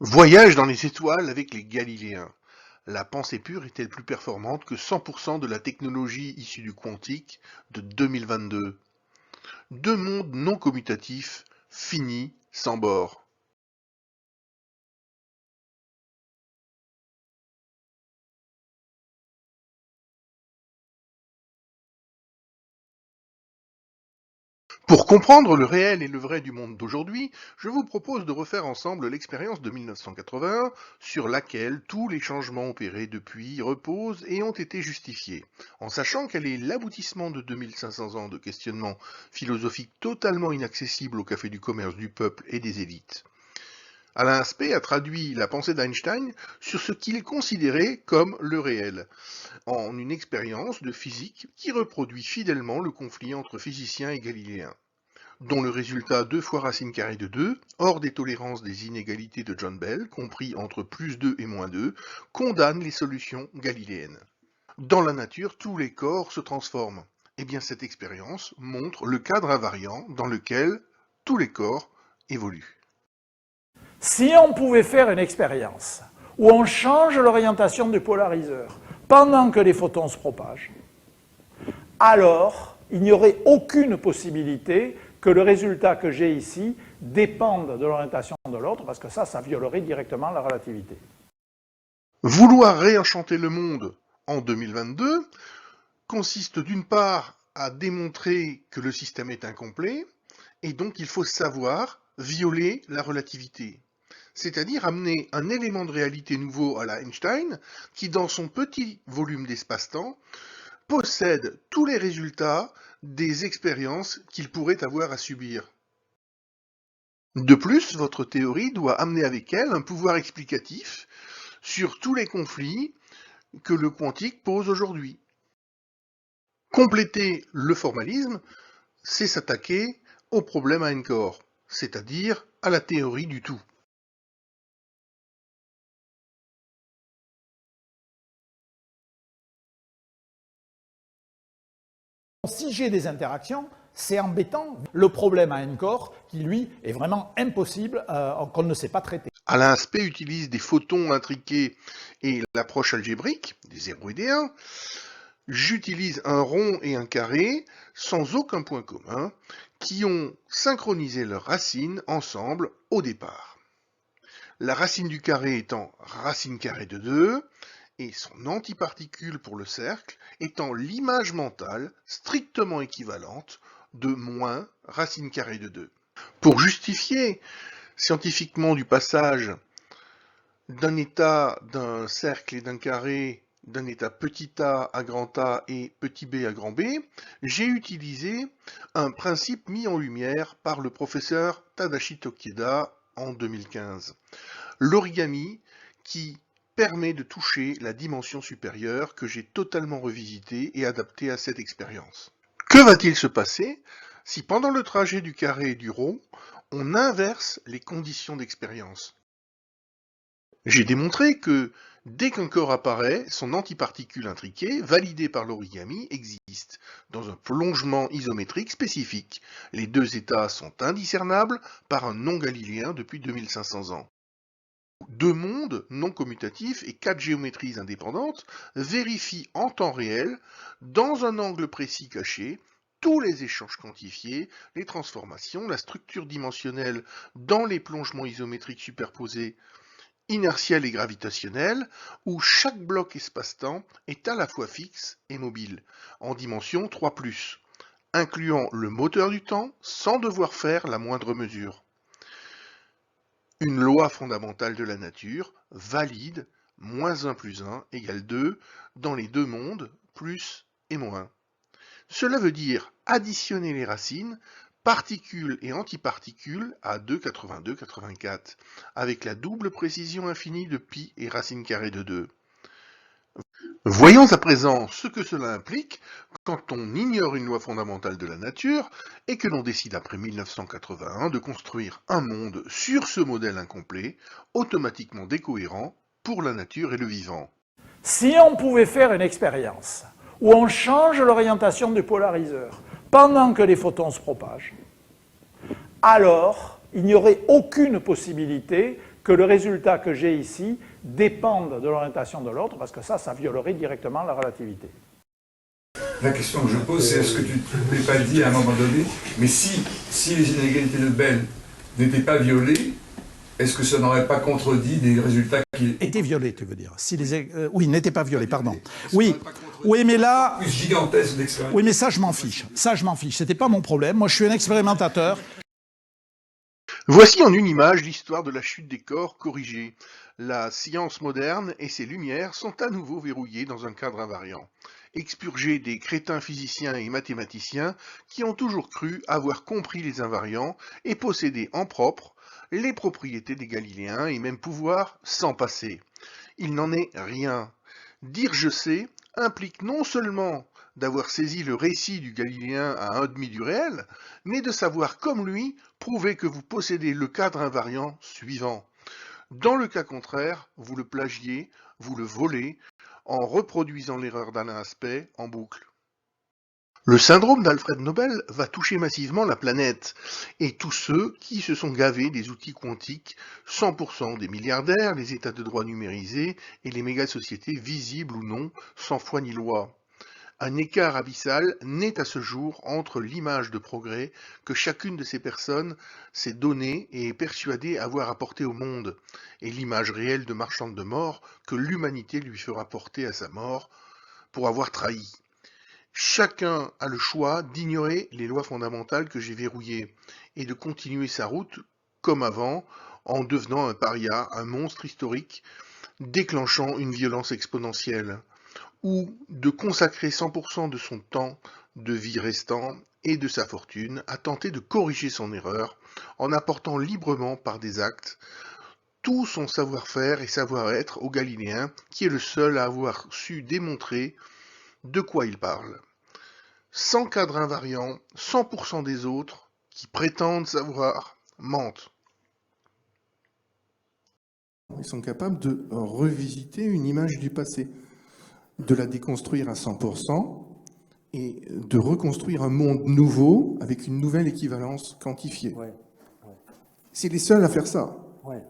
Voyage dans les étoiles avec les Galiléens. La pensée pure est-elle plus performante que 100% de la technologie issue du quantique de 2022? Deux mondes non commutatifs, finis, sans bord. Pour comprendre le réel et le vrai du monde d'aujourd'hui, je vous propose de refaire ensemble l'expérience de 1981 sur laquelle tous les changements opérés depuis reposent et ont été justifiés, en sachant qu'elle est l'aboutissement de 2500 ans de questionnements philosophiques totalement inaccessibles au café du commerce du peuple et des élites. Alain Aspect a traduit la pensée d'Einstein sur ce qu'il considérait comme le réel, en une expérience de physique qui reproduit fidèlement le conflit entre physiciens et galiléens, dont le résultat 2 fois racine carrée de 2, hors des tolérances des inégalités de John Bell, compris entre plus 2 et moins 2, condamne les solutions galiléennes. Dans la nature, tous les corps se transforment. Eh bien, cette expérience montre le cadre invariant dans lequel tous les corps évoluent. Si on pouvait faire une expérience où on change l'orientation du polariseur pendant que les photons se propagent, alors il n'y aurait aucune possibilité que le résultat que j'ai ici dépende de l'orientation de l'autre, parce que ça violerait directement la relativité. Vouloir réenchanter le monde en 2022 consiste d'une part à démontrer que le système est incomplet, et donc il faut savoir violer la relativité. C'est-à-dire amener un élément de réalité nouveau à la Einstein, qui dans son petit volume d'espace-temps, possède tous les résultats des expériences qu'il pourrait avoir à subir. De plus, votre théorie doit amener avec elle un pouvoir explicatif sur tous les conflits que le quantique pose aujourd'hui. Compléter le formalisme, c'est s'attaquer au problème à n-corps, c'est-à-dire à la théorie du tout. Si j'ai des interactions, c'est embêtant. Le problème à n corps, qui lui est vraiment impossible, qu'on ne sait pas traiter. Alain Aspect utilise des photons intriqués et l'approche algébrique, des héroïdéens. J'utilise un rond et un carré, sans aucun point commun, qui ont synchronisé leurs racines ensemble au départ. La racine du carré étant racine carrée de 2, et son antiparticule pour le cercle étant l'image mentale strictement équivalente de moins racine carrée de 2. Pour justifier scientifiquement du passage d'un état d'un cercle et d'un carré, d'un état petit a à grand A et petit b à grand B, j'ai utilisé un principe mis en lumière par le professeur Tadashi Tokieda en 2015. L'origami qui permet de toucher la dimension supérieure que j'ai totalement revisitée et adaptée à cette expérience. Que va-t-il se passer si pendant le trajet du carré et du rond, on inverse les conditions d'expérience? J'ai démontré que dès qu'un corps apparaît, son antiparticule intriquée, validée par l'origami, existe dans un prolongement isométrique spécifique. Les deux états sont indiscernables par un non-galiléen depuis 2500 ans. Deux mondes non commutatifs et quatre géométries indépendantes vérifient en temps réel, dans un angle précis caché, tous les échanges quantifiés, les transformations, la structure dimensionnelle dans les plongements isométriques superposés, inertiel et gravitationnel, où chaque bloc espace-temps est à la fois fixe et mobile, en dimension 3+, incluant le moteur du temps sans devoir faire la moindre mesure. Une loi fondamentale de la nature valide moins 1 plus 1 égale 2 dans les deux mondes, plus et moins. Cela veut dire additionner les racines, particules et antiparticules à 2, 82, 84, avec la double précision infinie de pi et racine carrée de 2. Voyons à présent ce que cela implique quand on ignore une loi fondamentale de la nature et que l'on décide après 1981 de construire un monde sur ce modèle incomplet, automatiquement décohérent pour la nature et le vivant. Si on pouvait faire une expérience où on change l'orientation du polariseur pendant que les photons se propagent, alors il n'y aurait aucune possibilité que le résultat que j'ai ici dépende de l'orientation de l'autre, parce que ça violerait directement la relativité. La question que je pose, c'est est-ce que tu ne t'es pas dit à un moment donné, mais si les inégalités de Bell n'étaient pas violées, est-ce que ça n'aurait pas contredit des résultats qui... Étaient violés, tu veux dire. Si oui, n'étaient pas violés, pardon. Oui, mais là... Plus gigantesque d'expérience. Oui, mais ça, je m'en fiche. Ça, je m'en fiche. C'était pas mon problème. Moi, je suis un expérimentateur. Voici en une image l'histoire de la chute des corps corrigée. La science moderne et ses lumières sont à nouveau verrouillées dans un cadre invariant, expurgées des crétins physiciens et mathématiciens qui ont toujours cru avoir compris les invariants et posséder en propre les propriétés des Galiléens et même pouvoir s'en passer. Il n'en est rien. Dire je sais implique non seulement d'avoir saisi le récit du Galiléen à 1/2 du réel, mais de savoir comme lui prouver que vous possédez le cadre invariant suivant. Dans le cas contraire, vous le plagiez, vous le volez, en reproduisant l'erreur d'Alain Aspect en boucle. Le syndrome d'Alfred Nobel va toucher massivement la planète, et tous ceux qui se sont gavés des outils quantiques, 100% des milliardaires, les états de droit numérisés et les méga-sociétés visibles ou non, sans foi ni loi. Un écart abyssal naît à ce jour entre l'image de progrès que chacune de ces personnes s'est donnée et est persuadée avoir apporté au monde, et l'image réelle de marchande de mort que l'humanité lui fera porter à sa mort pour avoir trahi. Chacun a le choix d'ignorer les lois fondamentales que j'ai verrouillées et de continuer sa route comme avant, en devenant un paria, un monstre historique, déclenchant une violence exponentielle, ou de consacrer 100% de son temps de vie restant et de sa fortune à tenter de corriger son erreur en apportant librement par des actes tout son savoir-faire et savoir-être au Galiléen qui est le seul à avoir su démontrer de quoi il parle. Sans cadre invariant, 100% des autres qui prétendent savoir mentent. Ils sont capables de revisiter une image du passé, de la déconstruire à 100% et de reconstruire un monde nouveau avec une nouvelle équivalence quantifiée. Ouais. C'est les seuls à faire ça. Ouais.